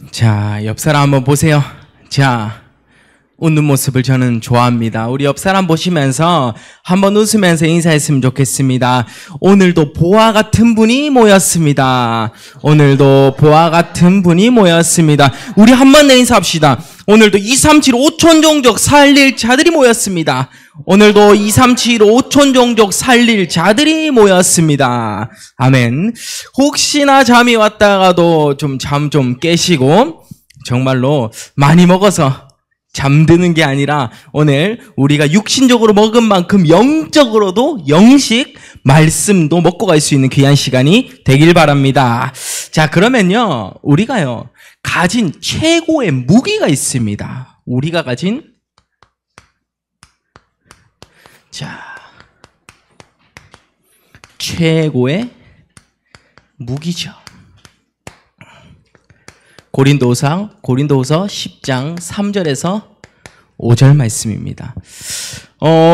자, 옆 사람 한번 보세요. 자, 웃는 모습을 저는 좋아합니다. 우리 옆 사람 보시면서 한번 웃으면서 인사했으면 좋겠습니다. 오늘도 보아 같은 분이 모였습니다. 오늘도 보아 같은 분이 모였습니다. 우리 한번 더 인사합시다. 오늘도 237 5천 종족 살릴 자들이 모였습니다. 오늘도 237 5천 종족 살릴 자들이 모였습니다. 아멘. 혹시나 잠이 왔다가도 좀 잠 좀 깨시고 정말로 많이 먹어서 잠드는 게 아니라 오늘 우리가 육신적으로 먹은 만큼 영적으로도 영식 말씀도 먹고 갈 수 있는 귀한 시간이 되길 바랍니다. 자, 그러면요, 우리가요 가진 최고의 무기가 있습니다. 우리가 가진 최고의 무기죠. 고린도서 10장 3절에서 5절 말씀입니다.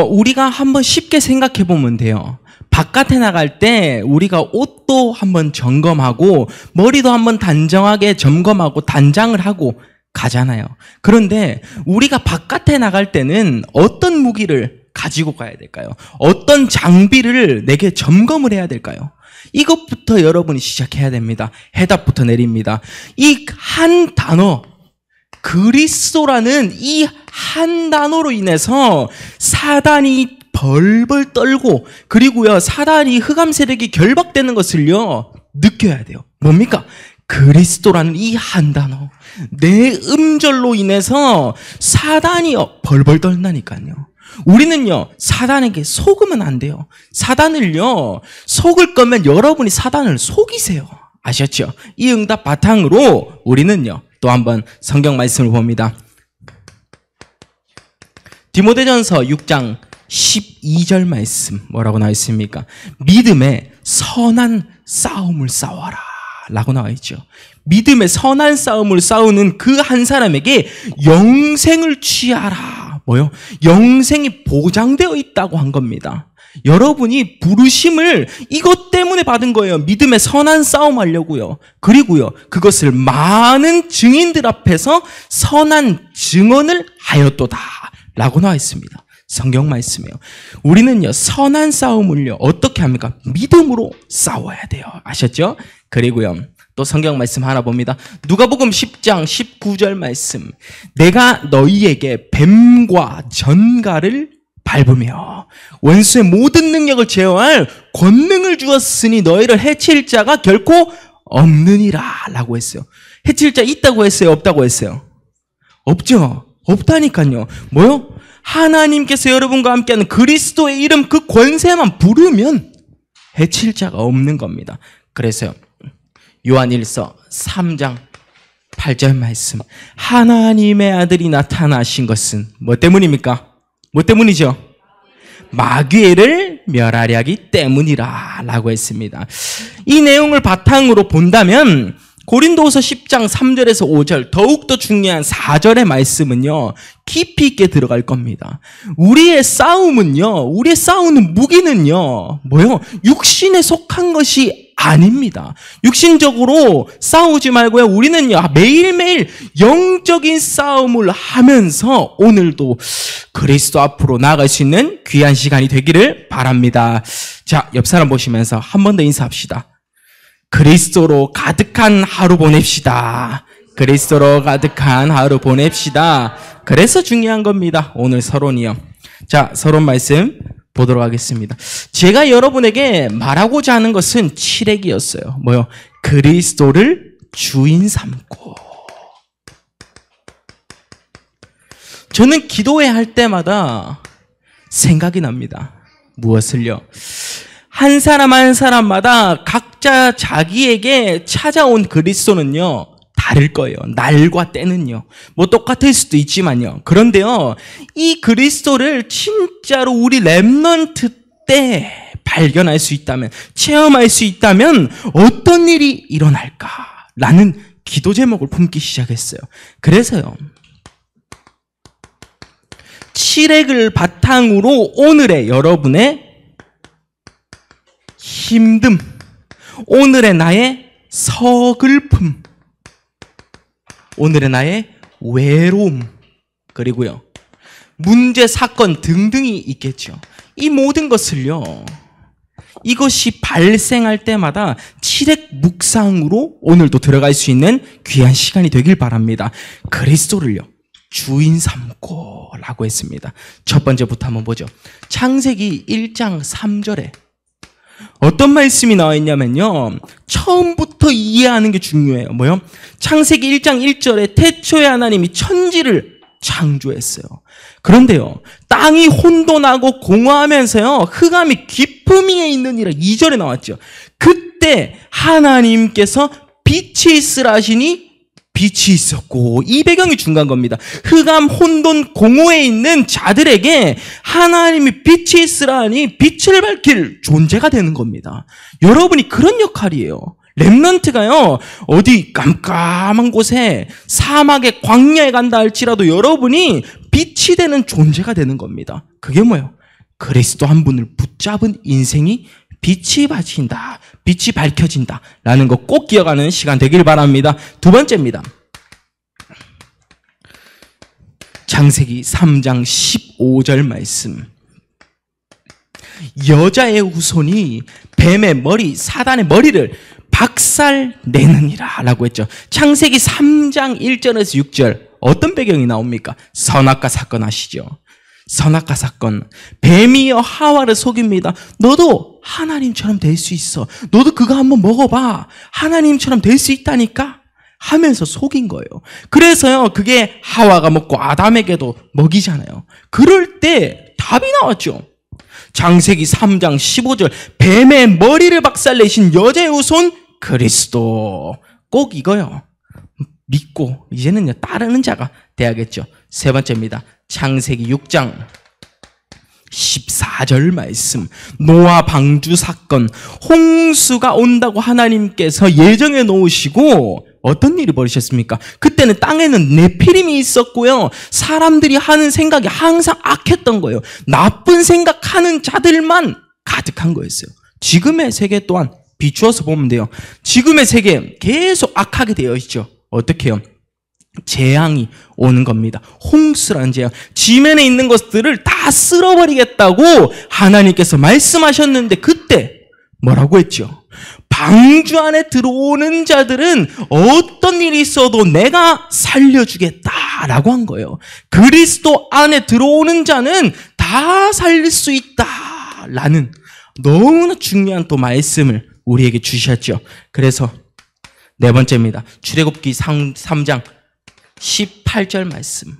우리가 한번 쉽게 생각해 보면 돼요. 바깥에 나갈 때 우리가 옷도 한번 점검하고 머리도 한번 단정하게 점검하고 단장을 하고 가잖아요. 그런데 우리가 바깥에 나갈 때는 어떤 무기를 가지고 가야 될까요? 어떤 장비를 내게 점검을 해야 될까요? 이것부터 여러분이 시작해야 됩니다. 해답부터 내립니다. 이 한 단어, 그리스도라는 이 한 단어로 인해서 사단이 벌벌 떨고, 그리고요, 사단이 흑암 세력이 결박되는 것을요, 느껴야 돼요. 뭡니까? 그리스도라는 이 한 단어. 내 음절로 인해서 사단이요, 벌벌 떨다니까요. 우리는요, 사단에게 속으면 안 돼요. 사단을요, 속을 거면 여러분이 사단을 속이세요. 아셨죠? 이 응답 바탕으로 우리는요, 또 한번 성경 말씀을 봅니다. 디모데전서 6장 12절 말씀 뭐라고 나와 있습니까? 믿음의 선한 싸움을 싸워라 라고 나와 있죠. 믿음의 선한 싸움을 싸우는 그 한 사람에게 영생을 취하라. 뭐요? 영생이 보장되어 있다고 한 겁니다. 여러분이 부르심을 이것 때문에 받은 거예요. 믿음의 선한 싸움 하려고요. 그리고요, 그것을 많은 증인들 앞에서 선한 증언을 하였도다 라고 나와 있습니다. 성경 말씀이에요. 우리는요, 선한 싸움을요, 어떻게 합니까? 믿음으로 싸워야 돼요. 아셨죠? 그리고요, 또 성경 말씀 하나 봅니다. 누가복음 10장 19절 말씀. 내가 너희에게 뱀과 전갈을 밟으며 원수의 모든 능력을 제어할 권능을 주었으니 너희를 해칠 자가 결코 없느니라 라고 했어요. 해칠 자 있다고 했어요? 없다고 했어요? 없죠? 없다니까요. 뭐요? 하나님께서 여러분과 함께하는 그리스도의 이름, 그 권세만 부르면 해칠 자가 없는 겁니다. 그래서요, 요한일서 3장 8절 말씀. 하나님의 아들이 나타나신 것은 뭐 때문입니까? 뭐 때문이죠? 마귀를 멸하려기 때문이라 라고 했습니다. 이 내용을 바탕으로 본다면 고린도후서 10장 3절에서 5절, 더욱더 중요한 4절의 말씀은요, 깊이 있게 들어갈 겁니다. 우리의 싸움은요, 우리의 싸우는 무기는요, 뭐요? 육신에 속한 것이 아닙니다. 육신적으로 싸우지 말고요, 우리는요, 매일매일 영적인 싸움을 하면서 오늘도 그리스도 앞으로 나아갈 수 있는 귀한 시간이 되기를 바랍니다. 자, 옆 사람 보시면서 한 번 더 인사합시다. 그리스도로 가득한 하루 보냅시다. 그리스도로 가득한 하루 보냅시다. 그래서 중요한 겁니다. 오늘 서론이요. 자, 서론 말씀 보도록 하겠습니다. 제가 여러분에게 말하고자 하는 것은 7핵이었어요. 뭐요? 그리스도를 주인 삼고. 저는 기도회 할 때마다 생각이 납니다. 무엇을요? 한 사람 한 사람마다 각자 자기에게 찾아온 그리스도는요, 다를 거예요. 날과 때는요. 뭐 똑같을 수도 있지만요. 그런데요, 이 그리스도를 진짜로 우리 렘넌트 때 발견할 수 있다면, 체험할 수 있다면 어떤 일이 일어날까라는 기도 제목을 품기 시작했어요. 그래서요, 7핵을 바탕으로 오늘의 여러분의 힘듦, 오늘의 나의 서글픔, 오늘의 나의 외로움, 그리고요 문제, 사건 등등이 있겠죠. 이 모든 것을요, 이것이 발생할 때마다 칠흑 묵상으로 오늘도 들어갈 수 있는 귀한 시간이 되길 바랍니다. 그리스도를요 주인 삼고 라고 했습니다. 첫 번째부터 한번 보죠. 창세기 1장 3절에 어떤 말씀이 나와 있냐면요, 처음부터 이해하는 게 중요해요. 뭐요? 창세기 1장 1절에 태초에 하나님이 천지를 창조했어요. 그런데요, 땅이 혼돈하고 공허하면서요 흑암이 깊음 위에 있느니라 2절에 나왔죠. 그때 하나님께서 빛이 있으라 하시니 빛이 있었고, 이 배경이 중요한 겁니다. 흑암, 혼돈, 공허에 있는 자들에게 하나님이 빛이 있으라 하니 빛을 밝힐 존재가 되는 겁니다. 여러분이 그런 역할이에요. 렘넌트가요 어디 깜깜한 곳에 사막의 광야에 간다 할지라도 여러분이 빛이 되는 존재가 되는 겁니다. 그게 뭐예요? 그리스도 한 분을 붙잡은 인생이 빛이 밝힌다, 빛이 밝혀진다 라는 거 꼭 기억하는 시간 되길 바랍니다. 두 번째입니다. 창세기 3장 15절 말씀. 여자의 후손이 뱀의 머리, 사단의 머리를 박살내느니라 라고 했죠. 창세기 3장 1절에서 6절 어떤 배경이 나옵니까? 선악과 사건 아시죠? 선악과 사건. 뱀이여 하와를 속입니다. 너도 하나님처럼 될 수 있어. 너도 그거 한번 먹어봐. 하나님처럼 될 수 있다니까 하면서 속인 거예요. 그래서요 그게 하와가 먹고 아담에게도 먹이잖아요. 그럴 때 답이 나왔죠. 창세기 3장 15절 뱀의 머리를 박살내신 여자의 후손 그리스도. 꼭 이거요 믿고 이제는요 따르는 자가 돼야겠죠. 세 번째입니다. 창세기 6장 14절 말씀. 노아 방주 사건. 홍수가 온다고 하나님께서 예정해 놓으시고 어떤 일이 벌어졌습니까? 그때는 땅에는 네피림이 있었고요, 사람들이 하는 생각이 항상 악했던 거예요. 나쁜 생각하는 자들만 가득한 거였어요. 지금의 세계 또한 비추어서 보면 돼요. 지금의 세계 계속 악하게 되어 있죠. 어떻게 해요? 재앙이 오는 겁니다. 홍수라는 재앙. 지면에 있는 것들을 다 쓸어버리겠다고 하나님께서 말씀하셨는데 그때 뭐라고 했죠? 방주 안에 들어오는 자들은 어떤 일이 있어도 내가 살려주겠다라고 한 거예요. 그리스도 안에 들어오는 자는 다 살릴 수 있다라는 너무나 중요한 또 말씀을 우리에게 주셨죠. 그래서 네 번째입니다. 출애굽기 3장 18절 말씀.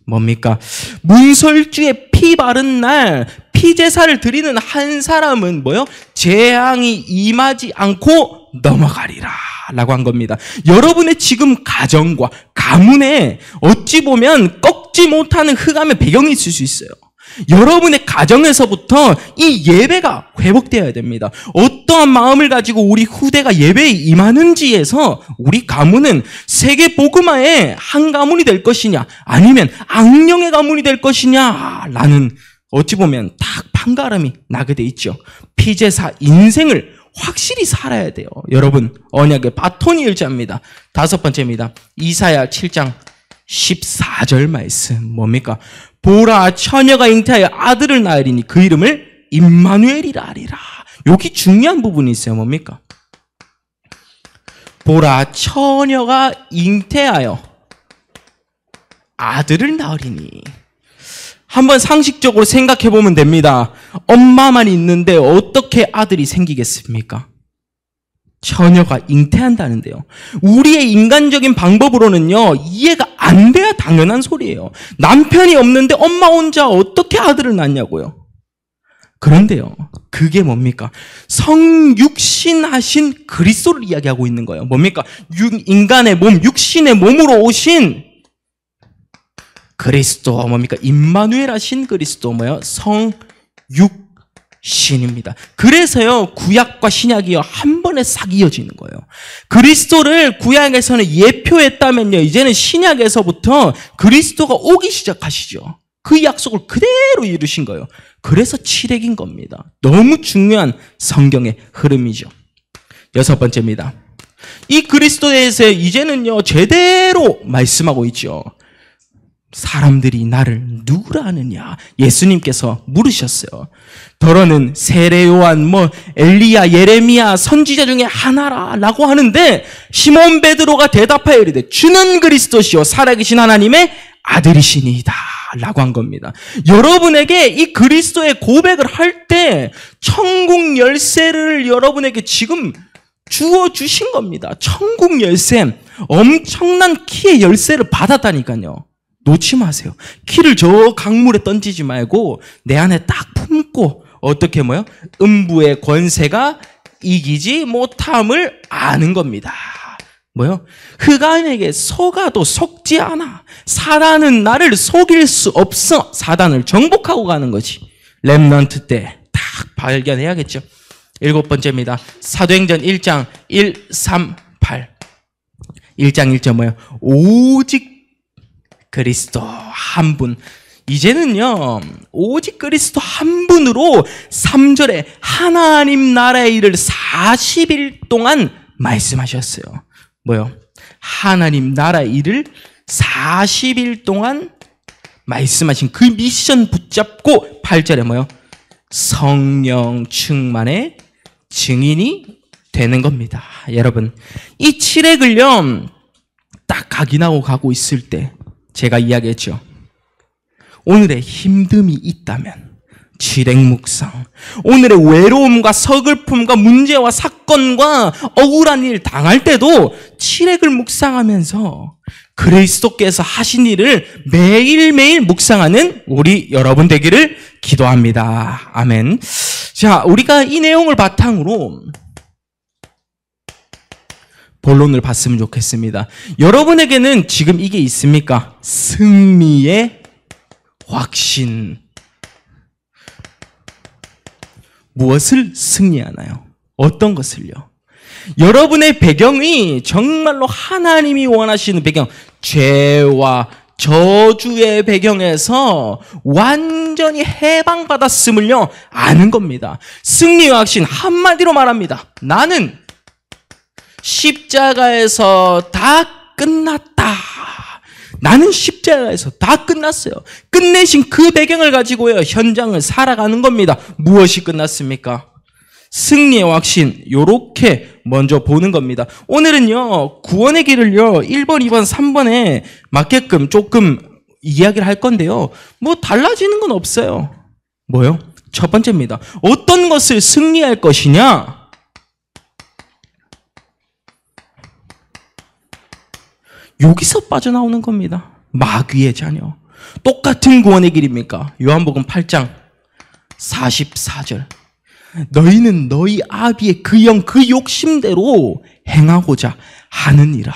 뭡니까? 문설주에 피 바른 날 피제사를 드리는 한 사람은 뭐요? 재앙이 임하지 않고 넘어가리라 라고 한 겁니다. 여러분의 지금 가정과 가문에 어찌 보면 꺾지 못하는 흑암의 배경이 있을 수 있어요. 여러분의 가정에서부터 이 예배가 회복되어야 됩니다. 어떠한 마음을 가지고 우리 후대가 예배에 임하는지에서 우리 가문은 세계 복음화의 한 가문이 될 것이냐 아니면 악령의 가문이 될 것이냐 라는 어찌 보면 딱 판가름이 나게 돼 있죠. 피제사 인생을 확실히 살아야 돼요. 여러분 언약의 바톤이 일자입니다. 다섯 번째입니다. 이사야 7장 14절 말씀. 뭡니까? 보라 처녀가 잉태하여 아들을 낳으리니 그 이름을 임마누엘이라 하리라. 여기 중요한 부분이 있어요. 뭡니까? 보라 처녀가 잉태하여 아들을 낳으리니. 한번 상식적으로 생각해 보면 됩니다. 엄마만 있는데 어떻게 아들이 생기겠습니까? 처녀가 잉태한다는데요. 우리의 인간적인 방법으로는요 이해가 안 돼야 당연한 소리예요. 남편이 없는데 엄마 혼자 어떻게 아들을 낳냐고요. 그런데요 그게 뭡니까? 성육신하신 그리스도를 이야기하고 있는 거예요. 뭡니까? 인간의 몸, 육신의 몸으로 오신 그리스도. 뭡니까? 임마누엘 하신 그리스도. 뭐예요? 성육신입니다. 그래서요 구약과 신약이요 한 번에 싹 이어지는 거예요. 그리스도를 구약에서는 예표했다면요 이제는 신약에서부터 그리스도가 오기 시작하시죠. 그 약속을 그대로 이루신 거예요. 그래서 칠흑인 겁니다. 너무 중요한 성경의 흐름이죠. 여섯 번째입니다. 이 그리스도에서 이제는요 제대로 말씀하고 있죠. 사람들이 나를 누구라 하느냐? 예수님께서 물으셨어요. 더러는 세례 요한, 엘리야, 예레미야 선지자 중에 하나라라고 하는데 시몬 베드로가 대답하여 이르되 주는 그리스도시요 살아계신 하나님의 아들이시니이다 라고 한 겁니다. 여러분에게 이 그리스도의 고백을 할 때 천국 열쇠를 여러분에게 지금 주어 주신 겁니다. 천국 열쇠, 엄청난 키의 열쇠를 받았다니까요. 놓지 마세요. 키를 저 강물에 던지지 말고 내 안에 딱 품고 어떻게 음부의 권세가 이기지 못함을 아는 겁니다. 흑암에게 속아도 속지 않아. 사단은 나를 속일 수 없어. 사단을 정복하고 가는 거지. 렘넌트 때 딱 발견해야겠죠. 7번째입니다. 사도행전 1장 1, 3, 8. 1장 1절 오직 그리스도 한 분. 이제는요 오직 그리스도 한 분으로 3절에 하나님 나라의 일을 40일 동안 말씀하셨어요. 하나님 나라의 일을 40일 동안 말씀하신 그 미션 붙잡고 8절에 성령 충만의 증인이 되는 겁니다. 여러분 이 칠액을요 딱 각인하고 가고 있을 때 제가 이야기했죠. 오늘의 힘듦이 있다면 칠액 묵상, 오늘의 외로움과 서글픔과 문제와 사건과 억울한 일 당할 때도 칠액을 묵상하면서 그리스도께서 하신 일을 매일매일 묵상하는 우리 여러분 되기를 기도합니다. 아멘. 자, 우리가 이 내용을 바탕으로 본론을 봤으면 좋겠습니다. 여러분에게는 지금 이게 있습니까? 승리의 확신. 무엇을 승리하나요? 어떤 것을요? 여러분의 배경이 정말로 하나님이 원하시는 배경, 죄와 저주의 배경에서 완전히 해방받았음을요 아는 겁니다. 승리의 확신 한마디로 말합니다. 나는 십자가에서 다 끝났다. 나는 십자가에서 다 끝났어요. 끝내신 그 배경을 가지고요 현장을 살아가는 겁니다. 무엇이 끝났습니까? 승리의 확신, 요렇게 먼저 보는 겁니다. 오늘은요 구원의 길을요 1번, 2번, 3번에 맞게끔 조금 이야기를 할 건데요 달라지는 건 없어요. 첫 번째입니다. 어떤 것을 승리할 것이냐? 여기서 빠져나오는 겁니다. 마귀의 자녀. 똑같은 구원의 길입니까? 요한복음 8장 44절. 너희는 너희 아비의 그 영, 그 욕심대로 행하고자 하느니라.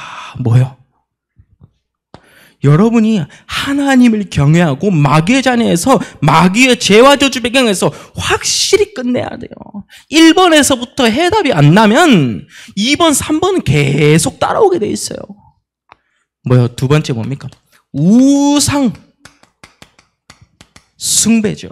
여러분이 하나님을 경외하고 마귀의 자녀에서 마귀의 죄와 저주 배경에서 확실히 끝내야 돼요. 1번에서부터 해답이 안 나면 2번, 3번은 계속 따라오게 돼 있어요. 두 번째 뭡니까? 우상 숭배죠.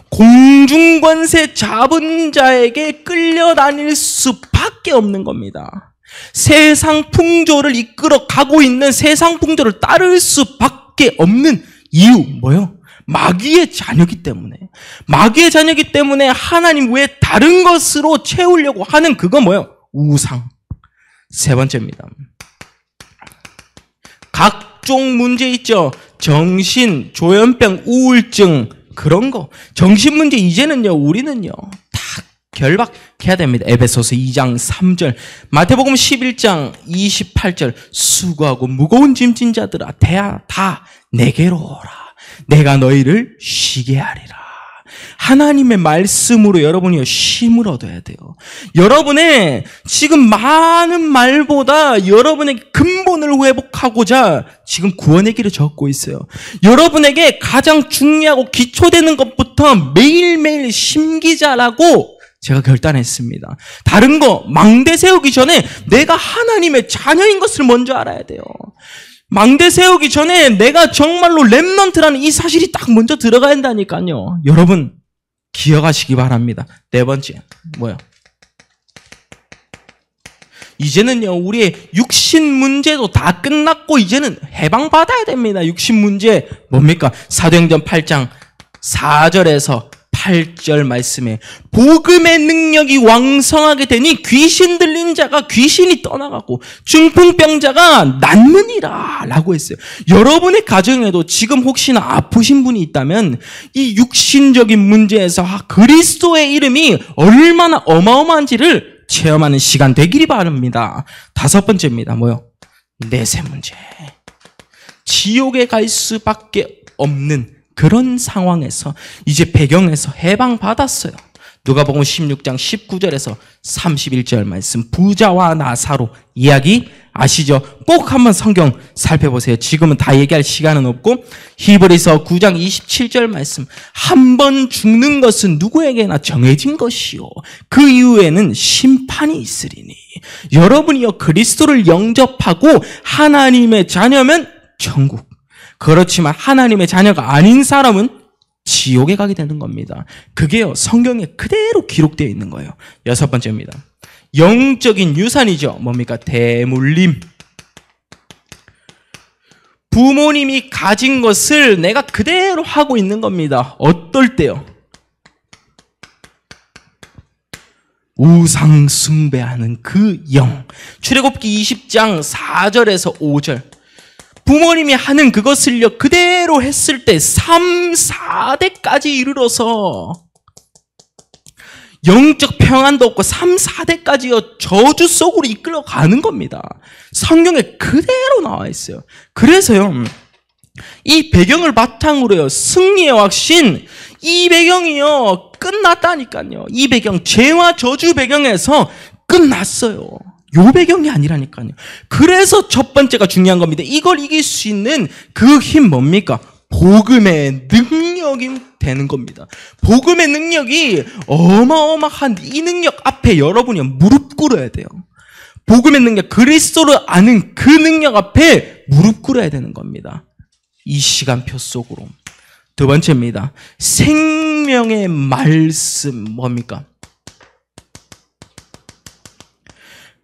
공중권세 잡은 자에게 끌려다닐 수밖에 없는 겁니다. 세상 풍조를 이끌어 가고 있는 세상 풍조를 따를 수밖에 없는 이유 마귀의 자녀이기 때문에. 마귀의 자녀이기 때문에 하나님 외에 다른 것으로 채우려고 하는 그건 우상. 세 번째입니다. 각종 문제 있죠. 정신, 조현병, 우울증 그런 거. 정신 문제 이제는요 우리는요 다 결박해야 됩니다. 에베소서 2장 3절, 마태복음 11장 28절. 수고하고 무거운 짐진 자들아 다 내게로 오라. 내가 너희를 쉬게 하리라. 하나님의 말씀으로 여러분이 쉼을 얻어야 돼요. 여러분의 지금 많은 말보다 여러분의 근본을 회복하고자 지금 구원의 길을 걷고 있어요. 여러분에게 가장 중요하고 기초되는 것부터 매일매일 심기자라고 제가 결단했습니다. 다른 거 망대 세우기 전에 내가 하나님의 자녀인 것을 먼저 알아야 돼요. 망대 세우기 전에 내가 정말로 렘넌트라는 이 사실이 딱 먼저 들어가야 한다니까요. 여러분 기억하시기 바랍니다. 네 번째 이제는요, 우리의 육신 문제도 다 끝났고 이제는 해방받아야 됩니다. 육신 문제 뭡니까? 사도행전 8장 4절에서 8절 말씀에 복음의 능력이 왕성하게 되니 귀신 들린 자가 귀신이 떠나가고 중풍병자가 낫느니라 라고 했어요. 여러분의 가정에도 지금 혹시나 아프신 분이 있다면 이 육신적인 문제에서 그리스도의 이름이 얼마나 어마어마한지를 체험하는 시간 되기를 바랍니다. 5번째입니다. 뭐요? 내세 문제. 지옥에 갈 수밖에 없는 그런 상황에서 이제 배경에서 해방받았어요. 누가복음 16장 19절에서 31절 말씀, 부자와 나사로 이야기 아시죠? 꼭 한번 성경 살펴보세요. 지금은 다 얘기할 시간은 없고 히브리서 9장 27절 말씀, 한 번 죽는 것은 누구에게나 정해진 것이요 그 이후에는 심판이 있으리니 여러분이요 그리스도를 영접하고 하나님의 자녀면 천국, 그렇지만 하나님의 자녀가 아닌 사람은 지옥에 가게 되는 겁니다. 그게요, 성경에 그대로 기록되어 있는 거예요. 6번째입니다. 영적인 유산이죠. 뭡니까? 대물림. 부모님이 가진 것을 내가 그대로 하고 있는 겁니다. 어떨 때요? 우상 숭배하는 그 영. 출애굽기 20장 4절에서 5절. 부모님이 하는 그것을요 그대로 했을 때 3, 4대까지 이르러서 영적 평안도 없고 3, 4대까지요 저주 속으로 이끌어가는 겁니다. 성경에 그대로 나와 있어요. 그래서요 이 배경을 바탕으로요 승리의 확신, 이 배경이요 끝났다니까요. 이 배경, 죄와 저주 배경에서 끝났어요. 요 배경이 아니라니까요. 그래서 첫 번째가 중요한 겁니다. 이걸 이길 수 있는 그 힘 뭡니까? 복음의 능력이 되는 겁니다. 복음의 능력이 어마어마한 이 능력 앞에 여러분이 무릎 꿇어야 돼요. 복음의 능력, 그리스도를 아는 그 능력 앞에 무릎 꿇어야 되는 겁니다. 이 시간표 속으로. 두 번째입니다. 생명의 말씀 뭡니까?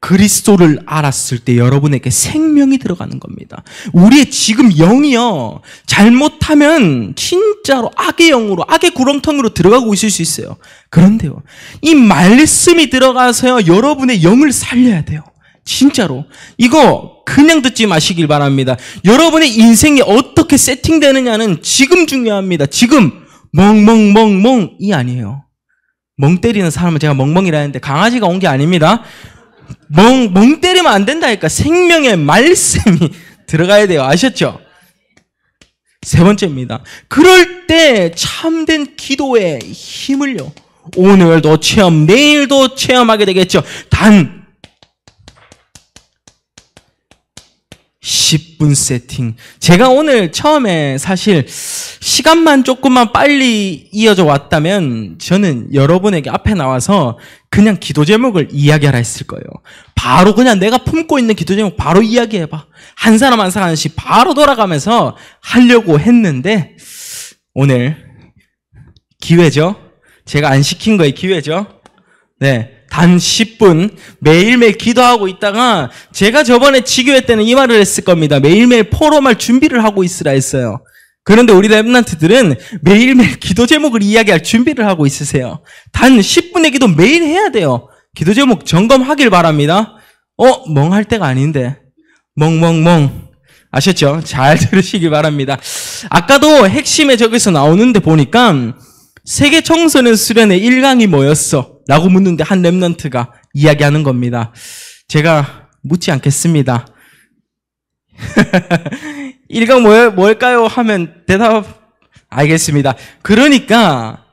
그리스도를 알았을 때 여러분에게 생명이 들어가는 겁니다. 우리의 지금 영이요 잘못하면 진짜로 악의 영으로, 악의 구렁텅이로 들어가고 있을 수 있어요. 그런데요 이 말씀이 들어가서요 여러분의 영을 살려야 돼요. 진짜로 이거 그냥 듣지 마시길 바랍니다. 여러분의 인생이 어떻게 세팅되느냐는 지금 중요합니다. 지금 멍멍멍멍이 아니에요. 멍 때리는 사람은 제가 멍멍이라 했는데 강아지가 온 게 아닙니다. 멍 때리면 안 된다니까. 생명의 말씀이 들어가야 돼요. 아셨죠? 세 번째입니다. 그럴 때 참된 기도의 힘을요 오늘도 체험, 내일도 체험하게 되겠죠. 단 10분 세팅. 제가 오늘 처음에 사실 시간만 조금만 빨리 이어져 왔다면 저는 여러분에게 앞에 나와서 그냥 기도 제목을 이야기하라 했을 거예요. 바로 그냥 내가 품고 있는 기도 제목 바로 이야기해봐. 한 사람 한 사람씩 바로 돌아가면서 하려고 했는데 오늘 기회죠. 제가 안 시킨 거에 기회죠. 네. 단 10분 매일매일 기도하고 있다가 제가 저번에 지교회 때는 이 말을 했을 겁니다. 매일매일 포럼할 준비를 하고 있으라 했어요. 그런데 우리 랩런트들은 매일매일 기도 제목을 이야기할 준비를 하고 있으세요. 단 10분의 기도 매일 해야 돼요. 기도 제목 점검하길 바랍니다. 멍할 때가 아닌데 멍멍멍 아셨죠? 잘 들으시길 바랍니다. 아까도 핵심에 저기서 나오는데 보니까 세계 청소년 수련회 1강이 뭐였어? 라고 묻는데 한 랩런트가 이야기하는 겁니다. 제가 묻지 않겠습니다. 1강 뭘까요? 하면 대답 알겠습니다. 그러니까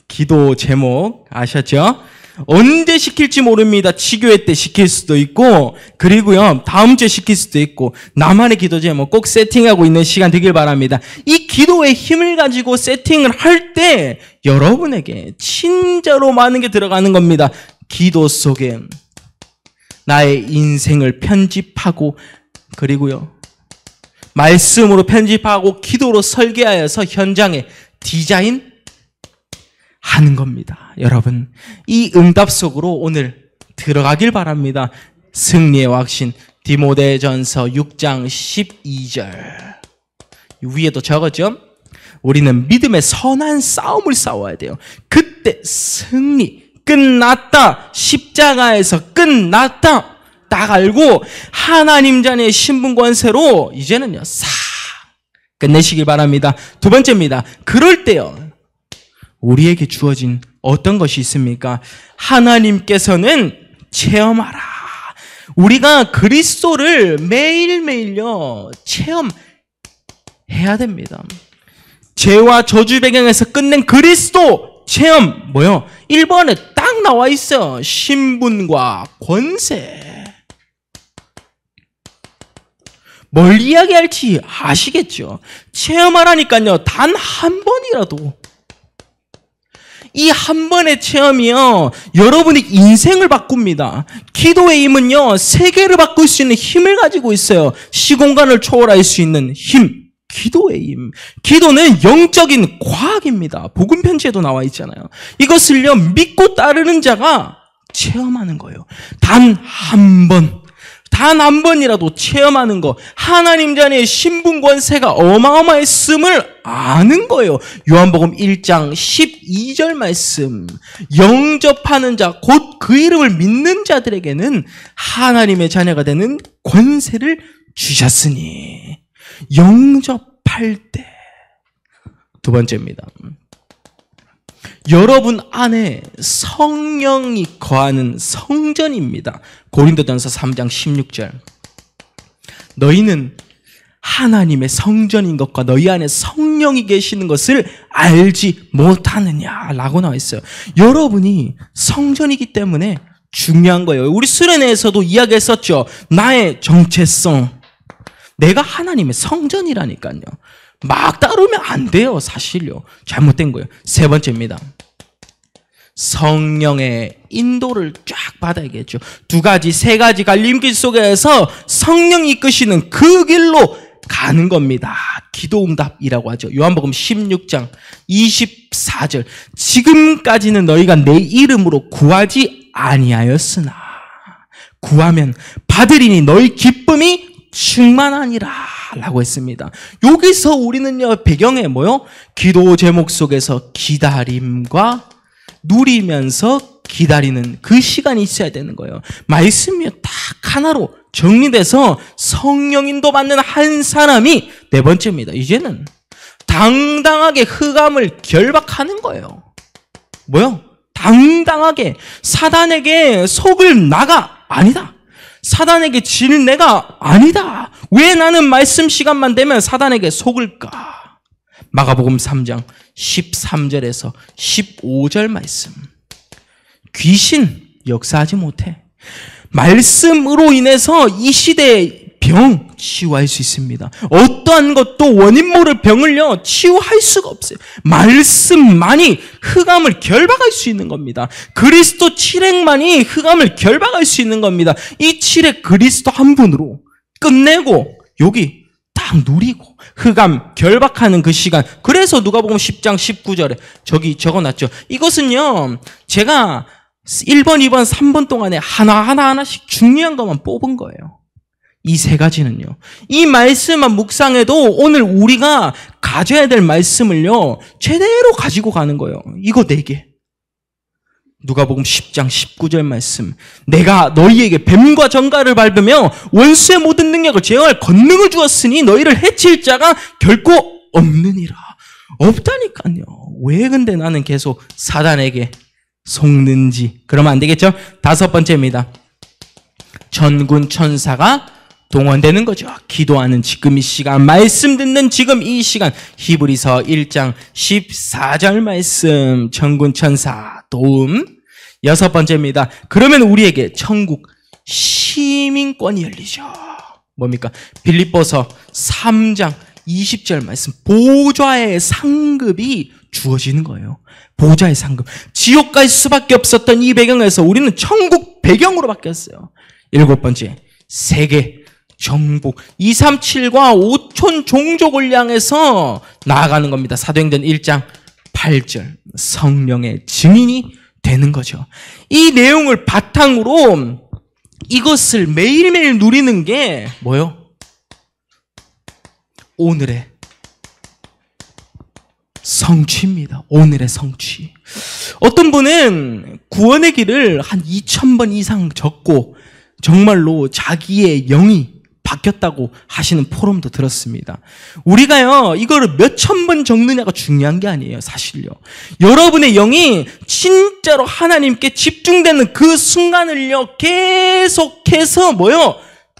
기도 제목 아셨죠? 언제 시킬지 모릅니다. 지교회 때 시킬 수도 있고 그리고요 다음 주에 시킬 수도 있고 나만의 기도 제목 꼭 세팅하고 있는 시간 되길 바랍니다. 이 기도의 힘을 가지고 세팅을 할 때 여러분에게 진짜로 많은 게 들어가는 겁니다. 기도 속에 나의 인생을 편집하고 그리고요 말씀으로 편집하고 기도로 설계하여서 현장에 디자인 하는 겁니다. 여러분 이 응답 속으로 오늘 들어가길 바랍니다. 승리의 확신. 디모데전서 6장 12절. 위에도 적었죠? 우리는 믿음의 선한 싸움을 싸워야 돼요. 그때 승리, 끝났다. 십자가에서 끝났다. 딱 알고 하나님 자녀의 신분 권세로 이제는요, 끝내시길 바랍니다. 두 번째입니다. 그럴 때요, 우리에게 주어진 어떤 것이 있습니까? 하나님께서는 체험하라. 우리가 그리스도를 매일매일요, 체험해야 됩니다. 죄와 저주 배경에서 끝낸 그리스도 체험, 뭐요? 1번에 딱 나와 있어요. 신분과 권세. 뭘 이야기할지 아시겠죠? 체험하라니까요. 단 한 번이라도. 이 한 번의 체험이요, 여러분의 인생을 바꿉니다. 기도의 힘은요, 세계를 바꿀 수 있는 힘을 가지고 있어요. 시공간을 초월할 수 있는 힘. 기도의 힘. 기도는 영적인 과학입니다. 복음 편지에도 나와 있잖아요. 이것을요, 믿고 따르는 자가 체험하는 거예요. 단 한 번이라도 체험하는 거. 하나님 자녀의 신분 권세가 어마어마했음을 아는 거예요. 요한복음 1장 12절 말씀. 영접하는 자, 곧 그 이름을 믿는 자들에게는 하나님의 자녀가 되는 권세를 주셨으니. 영접할 때. 두 번째입니다. 여러분 안에 성령이 거하는 성전입니다. 고린도전서 3장 16절. 너희는 하나님의 성전인 것과 너희 안에 성령이 계시는 것을 알지 못하느냐라고 나와 있어요. 여러분이 성전이기 때문에 중요한 거예요. 우리 수련회에서도 이야기했었죠. 나의 정체성. 내가 하나님의 성전이라니까요. 막 따르면 안 돼요. 사실요. 잘못된 거예요. 세 번째입니다. 성령의 인도를 쫙 받아야겠죠. 세 가지 갈림길 속에서 성령이 이끄시는 그 길로 가는 겁니다. 기도응답이라고 하죠. 요한복음 16장 24절. 지금까지는 너희가 내 이름으로 구하지 아니하였으나 구하면 받으리니 너희 기쁨이 충만하니라 라고 했습니다. 여기서 우리는요, 배경에 뭐요? 기도 제목 속에서 기다림과 누리면서 기다리는 그 시간이 있어야 되는 거예요. 말씀이 딱 하나로 정리돼서 성령인도 받는 한 사람이 네 번째입니다. 이제는 당당하게 흑암을 결박하는 거예요. 뭐요? 당당하게 사단에게 속을 나가 아니다. 사단에게 질 내가 아니다. 왜 나는 말씀 시간만 되면 사단에게 속을까? 마가복음 3장 13절에서 15절 말씀. 귀신 역사하지 못해. 말씀으로 인해서 이 시대의 병 치유할 수 있습니다. 어떠한 것도 원인 모를 병을요, 치유할 수가 없어요. 말씀만이 흑암을 결박할 수 있는 겁니다. 그리스도 칠액만이 흑암을 결박할 수 있는 겁니다. 이 칠액 그리스도 한 분으로 끝내고 여기 딱 누리고 흑암 결박하는 그 시간. 그래서 누가복음 10장 19절에 저기 적어놨죠. 이것은요, 제가 1번, 2번, 3번 동안에 하나씩 중요한 것만 뽑은 거예요. 이 세 가지는요. 이 말씀만 묵상해도 오늘 우리가 가져야 될 말씀을요, 제대로 가지고 가는 거예요. 이거 4개. 누가복음 10장 19절 말씀. 내가 너희에게 뱀과 정갈을 밟으며 원수의 모든 능력을 제어할 권능을 주었으니 너희를 해칠 자가 결코 없느니라. 없다니까요. 왜 근데 나는 계속 사단에게 속는지. 그러면 안 되겠죠? 5번째입니다. 전군 천사가 동원되는 거죠. 기도하는 지금 이 시간, 말씀 듣는 지금 이 시간. 히브리서 1장 14절 말씀. 전군 천사 도움. 6번째입니다. 그러면 우리에게 천국 시민권이 열리죠. 뭡니까? 빌립보서 3장 20절 말씀. 보좌의 상급이 주어지는 거예요. 보좌의 상급. 지옥 갈 수밖에 없었던 이 배경에서 우리는 천국 배경으로 바뀌었어요. 7번째, 세계 정복. 237과 5천 종족을 향해서 나아가는 겁니다. 사도행전 1장 8절. 성령의 증인이 되는 거죠. 이 내용을 바탕으로 이것을 매일매일 누리는 게 뭐요? 오늘의 성취입니다. 오늘의 성취. 어떤 분은 구원의 길을 한 2000번 이상 적고 정말로 자기의 영이 바뀌었다고 하시는 포럼도 들었습니다. 우리가요, 이거를 몇천 번 적느냐가 중요한 게 아니에요, 사실요. 여러분의 영이 진짜로 하나님께 집중되는 그 순간을요, 계속해서 뭐요?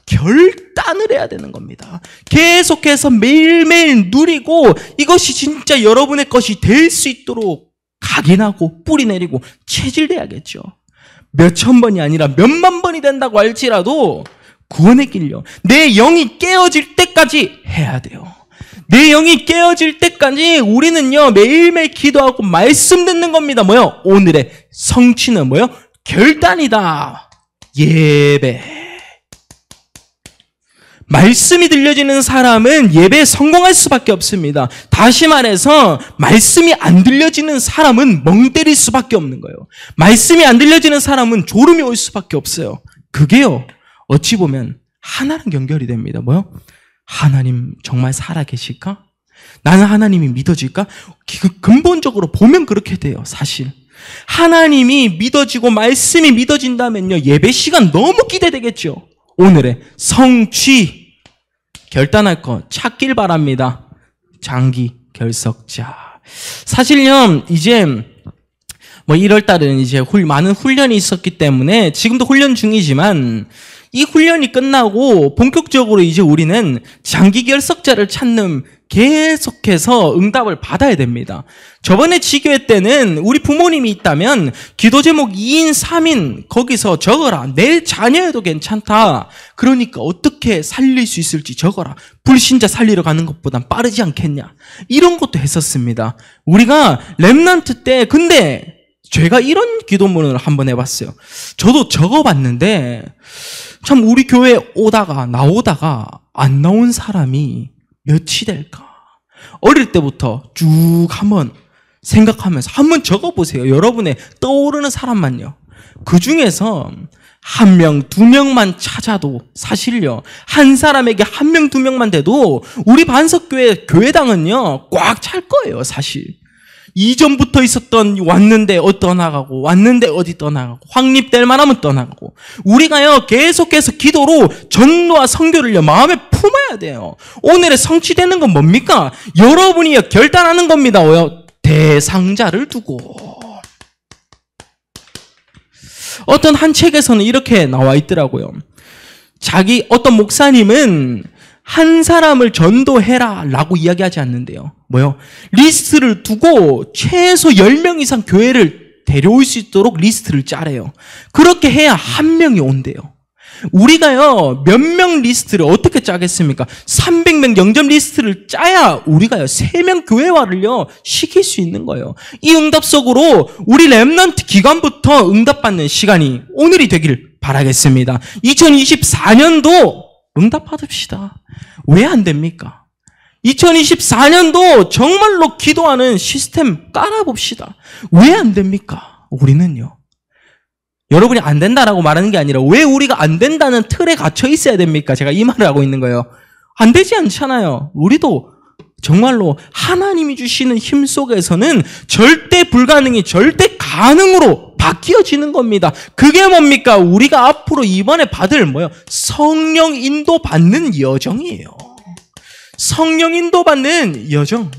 결단을 해야 되는 겁니다. 계속해서 매일매일 누리고 이것이 진짜 여러분의 것이 될 수 있도록 각인하고 뿌리 내리고 체질돼야겠죠. 몇천 번이 아니라 몇만 번이 된다고 할지라도 구원의 길요, 내 영이 깨어질 때까지 해야 돼요. 내 영이 깨어질 때까지 우리는요, 매일매일 기도하고 말씀 듣는 겁니다. 뭐요? 오늘의 성취는 뭐요? 결단이다. 예배. 말씀이 들려지는 사람은 예배에 성공할 수밖에 없습니다. 다시 말해서 말씀이 안 들려지는 사람은 멍 때릴 수밖에 없는 거예요. 말씀이 안 들려지는 사람은 졸음이 올 수밖에 없어요. 그게요, 어찌 보면 하나랑 연결이 됩니다. 뭐요? 하나님 정말 살아계실까? 나는 하나님이 믿어질까? 근본적으로 보면 그렇게 돼요, 사실. 하나님이 믿어지고 말씀이 믿어진다면요, 예배 시간 너무 기대되겠죠. 오늘의 성취, 결단할 거 찾길 바랍니다. 장기 결석자. 사실요, 이제 뭐 1월 달은 이제 많은 훈련이 있었기 때문에 지금도 훈련 중이지만 이 훈련이 끝나고 본격적으로 이제 우리는 장기 결석자를 찾는, 계속해서 응답을 받아야 됩니다. 저번에 지교회 때는 우리 부모님이 있다면 기도 제목 2인, 3인 거기서 적어라. 내 자녀여도 괜찮다. 그러니까 어떻게 살릴 수 있을지 적어라. 불신자 살리러 가는 것보단 빠르지 않겠냐. 이런 것도 했었습니다. 우리가 렘넌트 때, 근데 제가 이런 기도문을 한번 해봤어요. 저도 적어봤는데 참 우리 교회에 나오다가 안 나온 사람이 몇이 될까? 어릴 때부터 쭉 한번 생각하면서 한번 적어보세요. 여러분의 떠오르는 사람만요. 그 중에서 1명, 2명만 찾아도 사실요, 한 사람에게 1명, 2명만 돼도 우리 반석교회 교회당은요 꽉 찰 거예요, 사실. 이전부터 있었던, 왔는데 떠나가고, 왔는데 어디 떠나가고, 확립될 만하면 떠나가고, 우리가요 계속해서 기도로 전도와 선교를요 마음에 품어야 돼요. 오늘의 성취되는 건 뭡니까? 여러분이 결단하는 겁니다. 대상자를 두고. 어떤 한 책에서는 이렇게 나와 있더라고요. 어떤 목사님은 한 사람을 전도해라 라고 이야기하지 않는데요. 리스트를 두고 최소 10명 이상 교회를 데려올 수 있도록 리스트를 짜래요. 그렇게 해야 1명이 온대요. 우리가요, 몇 명 리스트를 어떻게 짜겠습니까? 300명 영접 리스트를 짜야 우리가요, 3명 교회화를요, 시킬 수 있는 거예요. 이 응답 속으로 우리 렘넌트 기간부터 응답받는 시간이 오늘이 되길 바라겠습니다. 2024년도 응답 받읍시다. 왜 안 됩니까? 2024년도 정말로 기도하는 시스템 깔아봅시다. 왜 안 됩니까? 우리는요. 여러분이 안 된다라고 말하는 게 아니라 왜 우리가 안 된다는 틀에 갇혀 있어야 됩니까? 제가 이 말을 하고 있는 거예요. 안 되지 않잖아요. 우리도 정말로 하나님이 주시는 힘 속에서는 절대 불가능이 절대 가능으로 바뀌어지는 겁니다. 그게 뭡니까? 우리가 앞으로 이번에 받을 성령 인도 받는 여정이에요. 성령 인도 받는 여정.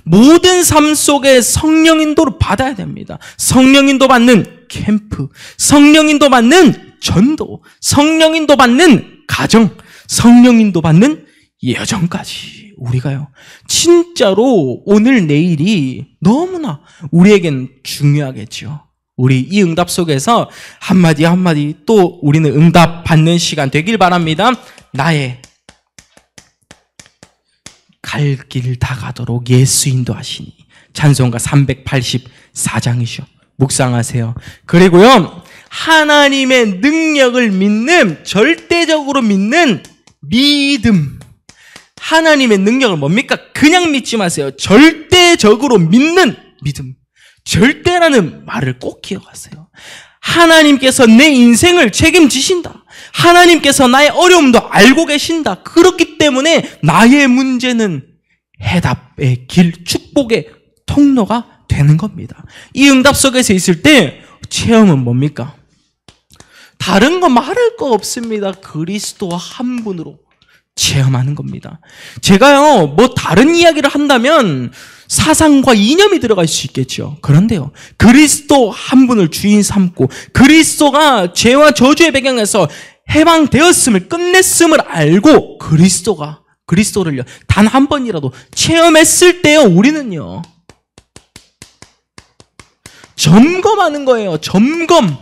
모든 삶 속에 성령 인도를 받아야 됩니다. 성령 인도 받는 캠프, 성령 인도 받는 전도, 성령 인도 받는 가정, 성령 인도 받는 여정까지 우리가요, 진짜로 오늘 내일이 너무나 우리에겐 중요하겠죠. 우리 이 응답 속에서 한마디 한마디 또 우리는 응답 받는 시간 되길 바랍니다. 나의 갈 길 다 가도록 예수 인도하시니. 찬송가 384장이죠. 묵상하세요. 그리고요, 하나님의 능력을 믿는, 절대적으로 믿는 믿음. 하나님의 능력을 뭡니까? 그냥 믿지 마세요. 절대적으로 믿는 믿음. 절대라는 말을 꼭 기억하세요. 하나님께서 내 인생을 책임지신다. 하나님께서 나의 어려움도 알고 계신다. 그렇기 때문에 나의 문제는 해답의 길, 축복의 통로가 되는 겁니다. 이 응답 속에서 있을 때 체험은 뭡니까? 다른 거 말할 거 없습니다. 그리스도와 한 분으로 체험하는 겁니다. 제가요, 뭐 다른 이야기를 한다면 사상과 이념이 들어갈 수 있겠죠. 그런데요, 그리스도 한 분을 주인 삼고 그리스도가 죄와 저주의 배경에서 해방되었음을, 끝냈음을 알고 그리스도를요 단 한 번이라도 체험했을 때요, 우리는요 점검하는 거예요. 점검.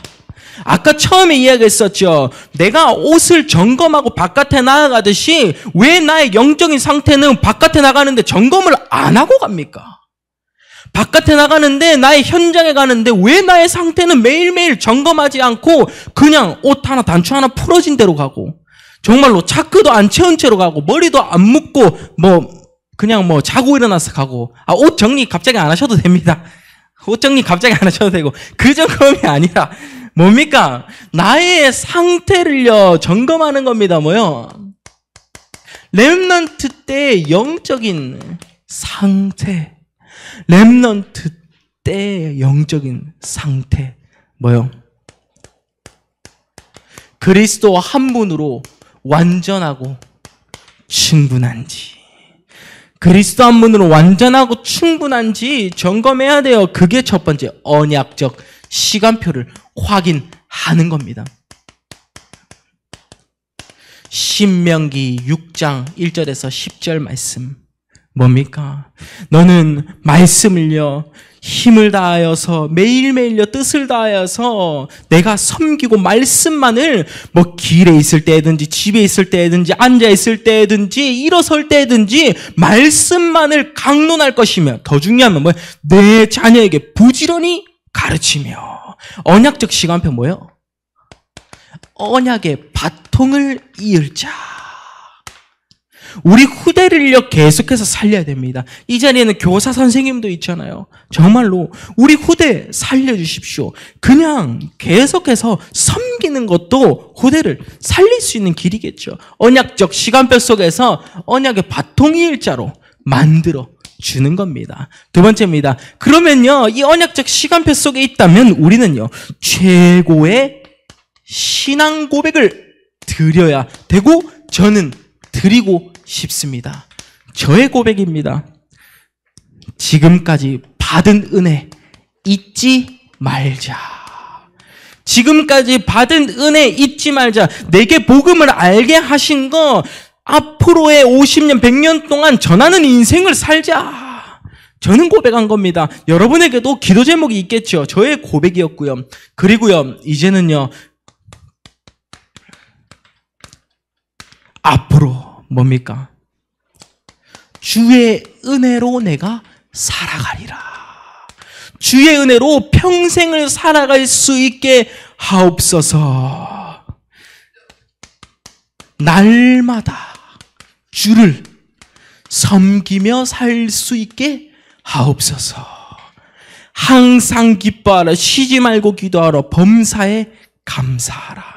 아까 처음에 이야기했었죠. 내가 옷을 점검하고 바깥에 나아가듯이 왜 나의 영적인 상태는 바깥에 나가는데 점검을 안 하고 갑니까? 바깥에 나가는데, 나의 현장에 가는데 왜 나의 상태는 매일매일 점검하지 않고 그냥 옷 하나, 단추 하나 풀어진 대로 가고, 정말로 차크도 안 채운 채로 가고, 머리도 안 묶고 그냥 자고 일어나서 가고. 옷 정리 갑자기 안 하셔도 됩니다. 옷 정리 갑자기 안 하셔도 되고. 그 점검이 아니라 뭡니까? 나의 상태를요 점검하는 겁니다. 뭐요? 렘넌트 때 영적인 상태. 렘넌트 때 영적인 상태 뭐요? 그리스도 한 분으로 완전하고 충분한지, 그리스도 한 분으로 완전하고 충분한지 점검해야 돼요. 그게 첫 번째 언약적 시간표를 확인하는 겁니다. 신명기 6장 1절에서 10절 말씀 뭡니까? 너는 말씀을요 힘을 다하여서 매일매일요 뜻을 다하여서 내가 섬기고 말씀만을 길에 있을 때든지 집에 있을 때든지 앉아 있을 때든지 일어설 때든지 말씀만을 강론할 것이며, 더 중요한 건 내 자녀에게 부지런히 가르치며. 언약적 시간표 뭐예요? 언약의 바통을 이을 자. 우리 후대를요 계속해서 살려야 됩니다. 이 자리에는 교사 선생님도 있잖아요. 정말로 우리 후대 살려주십시오. 그냥 계속해서 섬기는 것도 후대를 살릴 수 있는 길이겠죠. 언약적 시간표 속에서 언약의 바통이 일자로 만들어 주는 겁니다. 두 번째입니다. 그러면요, 이 언약적 시간표 속에 있다면 우리는요 최고의 신앙 고백을 드려야 되고, 저는 드리고 싶습니다. 저의 고백입니다. 지금까지 받은 은혜 잊지 말자. 지금까지 받은 은혜 잊지 말자. 내게 복음을 알게 하신 거 앞으로의 50년, 100년 동안 전하는 인생을 살자. 저는 고백한 겁니다. 여러분에게도 기도 제목이 있겠죠. 저의 고백이었고요. 그리고요, 이제는요 앞으로 뭡니까? 주의 은혜로 내가 살아가리라. 주의 은혜로 평생을 살아갈 수 있게 하옵소서. 날마다 주를 섬기며 살 수 있게 하옵소서. 항상 기뻐하라. 쉬지 말고 기도하라. 범사에 감사하라.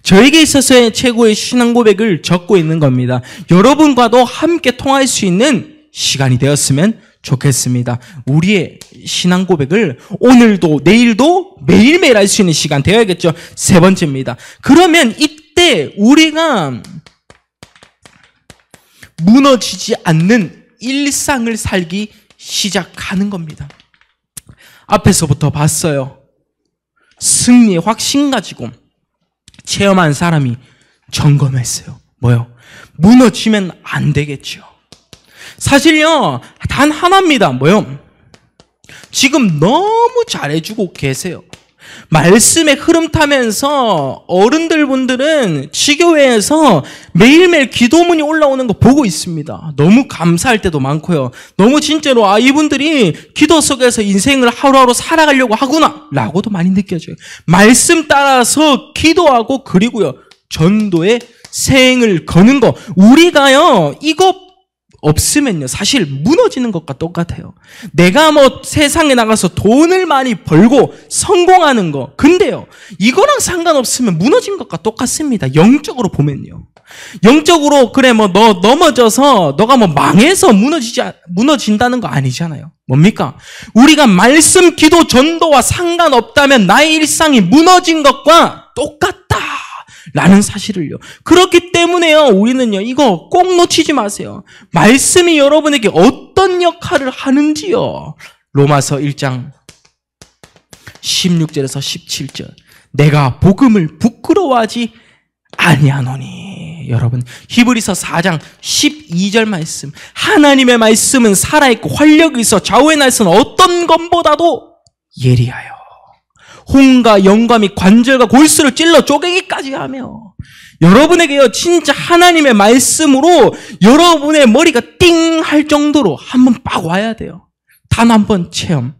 저에게 있어서의 최고의 신앙 고백을 적고 있는 겁니다. 여러분과도 함께 통할 수 있는 시간이 되었으면 좋겠습니다. 우리의 신앙 고백을 오늘도 내일도 매일매일 할 수 있는 시간 되어야겠죠. 세 번째입니다. 그러면 이때 우리가 무너지지 않는 일상을 살기 시작하는 겁니다. 앞에서부터 봤어요. 승리의 확신 가지고 체험한 사람이 점검했어요. 뭐요? 무너지면 안 되겠죠. 사실요, 단 하나입니다. 뭐요? 지금 너무 잘해주고 계세요. 말씀의 흐름 타면서 어른들 분들은 지교회에서 매일매일 기도문이 올라오는 거 보고 있습니다. 너무 감사할 때도 많고요. 너무 진짜로 이분들이 기도 속에서 인생을 하루하루 살아가려고 하구나 라고도 많이 느껴져요. 말씀 따라서 기도하고, 그리고요 전도에 생을 거는 거, 우리가요 이거 없으면요, 사실 무너지는 것과 똑같아요. 내가 뭐 세상에 나가서 돈을 많이 벌고 성공하는 거, 근데요, 이거랑 상관없으면 무너진 것과 똑같습니다. 영적으로 보면요. 영적으로, 그래, 뭐, 너 넘어져서, 너가 뭐 망해서 무너진다는 거 아니잖아요. 뭡니까? 우리가 말씀, 기도, 전도와 상관없다면 나의 일상이 무너진 것과 똑같다. 라는 사실을요. 그렇기 때문에요, 우리는요, 이거 꼭 놓치지 마세요. 말씀이 여러분에게 어떤 역할을 하는지요. 로마서 1장 16절에서 17절. 내가 복음을 부끄러워하지 아니하노니. 여러분, 히브리서 4장 12절 말씀. 하나님의 말씀은 살아있고 활력이 있어 좌우의 날선 어떤 것보다도 예리하여 혼과 영과 및 관절과 골수를 찔러 쪼개기까지 하며. 여러분에게요, 진짜 하나님의 말씀으로 여러분의 머리가 띵 할 정도로 한번 빡 와야 돼요. 단 한 번 체험.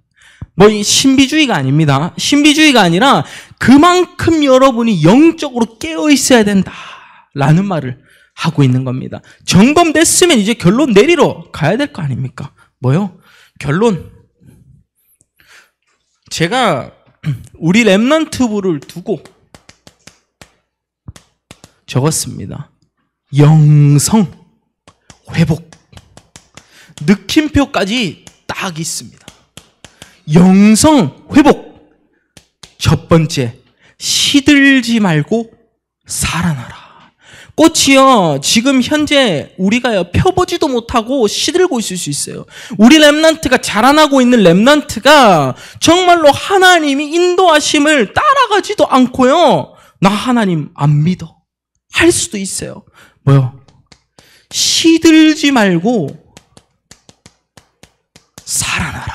뭐 이 신비주의가 아닙니다. 신비주의가 아니라 그만큼 여러분이 영적으로 깨어 있어야 된다라는 말을 하고 있는 겁니다. 점검됐으면 이제 결론 내리러 가야 될 거 아닙니까? 뭐요? 결론. 제가 우리 렘넌트부를 두고 적었습니다. 영성 회복. 느낌표까지 딱 있습니다. 영성 회복. 첫 번째, 시들지 말고 살아나라. 꽃이요, 지금 현재 우리가요, 펴보지도 못하고 시들고 있을 수 있어요. 우리 렘넌트가, 자라나고 있는 렘넌트가 정말로 하나님이 인도하심을 따라가지도 않고요, 나 하나님 안 믿어 할 수도 있어요. 뭐요? 시들지 말고 살아나라.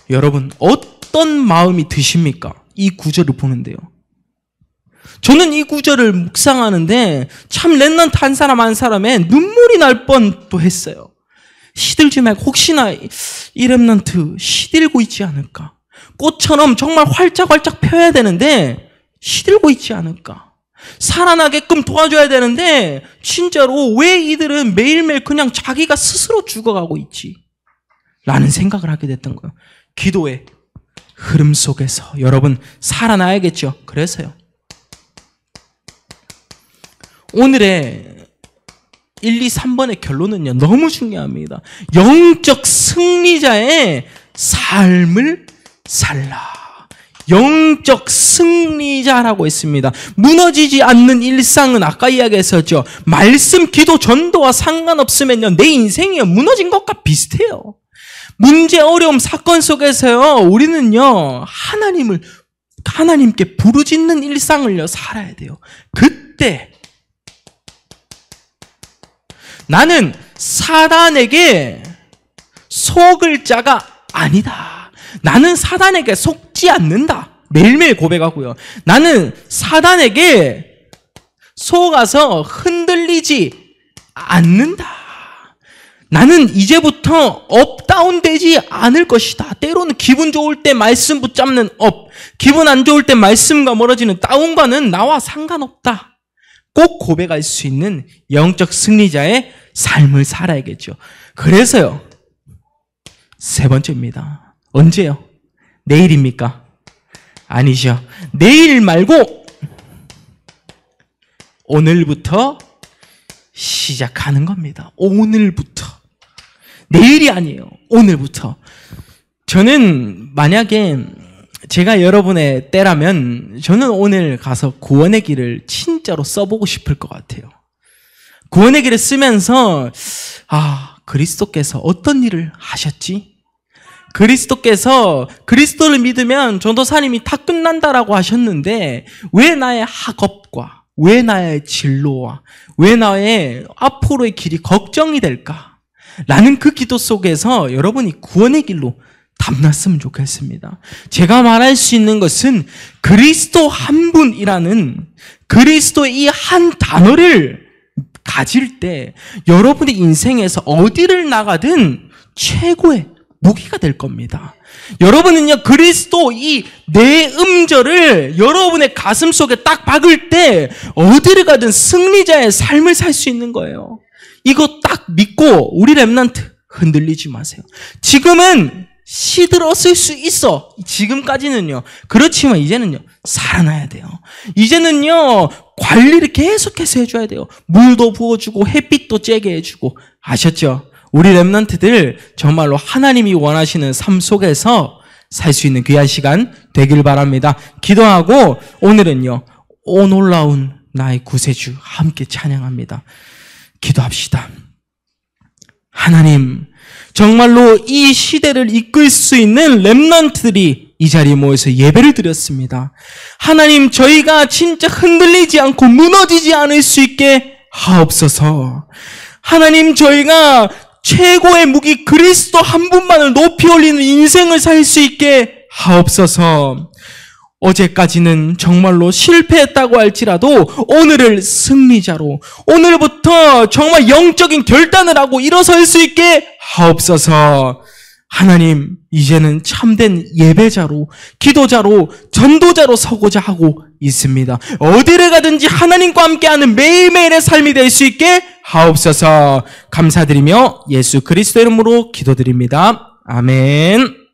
여러분, 어떤 마음이 드십니까? 이 구절을 보는데요. 저는 이 구절을 묵상하는데 참 렘넌트 한 사람 한 사람에 눈물이 날 뻔도 했어요. 시들지 말고, 혹시나 이 렘넌트 시들고 있지 않을까? 꽃처럼 정말 활짝활짝 펴야 되는데 시들고 있지 않을까? 살아나게끔 도와줘야 되는데 진짜로 왜 이들은 매일매일 그냥 자기가 스스로 죽어가고 있지? 라는 생각을 하게 됐던 거예요. 기도의 흐름 속에서 여러분 살아나야겠죠. 그래서요, 오늘의 1, 2, 3번의 결론은요, 너무 중요합니다. 영적 승리자의 삶을 살라. 영적 승리자라고 했습니다. 무너지지 않는 일상은 아까 이야기했었죠. 말씀, 기도, 전도와 상관없으면요, 내 인생이 무너진 것과 비슷해요. 문제, 어려움, 사건 속에서요, 우리는요, 하나님께 부르짖는 일상을요, 살아야 돼요. 그때 나는 사단에게 속을 자가 아니다. 나는 사단에게 속지 않는다. 매일매일 고백하고요. 나는 사단에게 속아서 흔들리지 않는다. 나는 이제부터 업다운 되지 않을 것이다. 때로는 기분 좋을 때 말씀 붙잡는 업, 기분 안 좋을 때 말씀과 멀어지는 다운과는 나와 상관없다. 꼭 고백할 수 있는 영적 승리자의 삶을 살아야겠죠. 그래서요, 세 번째입니다. 언제요? 내일입니까? 아니죠. 내일 말고 오늘부터 시작하는 겁니다. 오늘부터. 내일이 아니에요. 오늘부터. 저는 만약에 제가 여러분의 때라면 저는 오늘 가서 구원의 길을 진짜로 써보고 싶을 것 같아요. 구원의 길을 쓰면서 그리스도께서 어떤 일을 하셨지? 그리스도께서 그리스도를 믿으면 전도사님이 다 끝난다라고 하셨는데 왜 나의 학업과 왜 나의 진로와 왜 나의 앞으로의 길이 걱정이 될까? 라는 그 기도 속에서 여러분이 구원의 길로 담났으면 좋겠습니다. 제가 말할 수 있는 것은 그리스도 한 분이라는 그리스도의 이 한 단어를 가질 때 여러분의 인생에서 어디를 나가든 최고의 무기가 될 겁니다. 여러분은요, 그리스도 이 네 음절을 여러분의 가슴 속에 딱 박을 때 어디를 가든 승리자의 삶을 살 수 있는 거예요. 이거 딱 믿고 우리 렘넌트 흔들리지 마세요. 지금은 시들었을 수 있어. 지금까지는요. 그렇지만 이제는요. 살아나야 돼요. 이제는요. 관리를 계속해서 해줘야 돼요. 물도 부어주고 햇빛도 쬐게 해주고. 아셨죠? 우리 렘넌트들 정말로 하나님이 원하시는 삶 속에서 살 수 있는 귀한 시간 되길 바랍니다. 기도하고 오늘은요. 오 놀라운 나의 구세주 함께 찬양합니다. 기도합시다. 하나님, 정말로 이 시대를 이끌 수 있는 렘넌트들이 이 자리에 모여서 예배를 드렸습니다. 하나님, 저희가 진짜 흔들리지 않고 무너지지 않을 수 있게 하옵소서. 하나님, 저희가 최고의 무기 그리스도 한 분만을 높이 올리는 인생을 살 수 있게 하옵소서. 어제까지는 정말로 실패했다고 할지라도 오늘을 승리자로, 오늘부터 정말 영적인 결단을 하고 일어설 수 있게 하옵소서. 하나님, 이제는 참된 예배자로, 기도자로, 전도자로 서고자 하고 있습니다. 어디를 가든지 하나님과 함께하는 매일매일의 삶이 될 수 있게 하옵소서. 감사드리며 예수 그리스도 이름으로 기도드립니다. 아멘.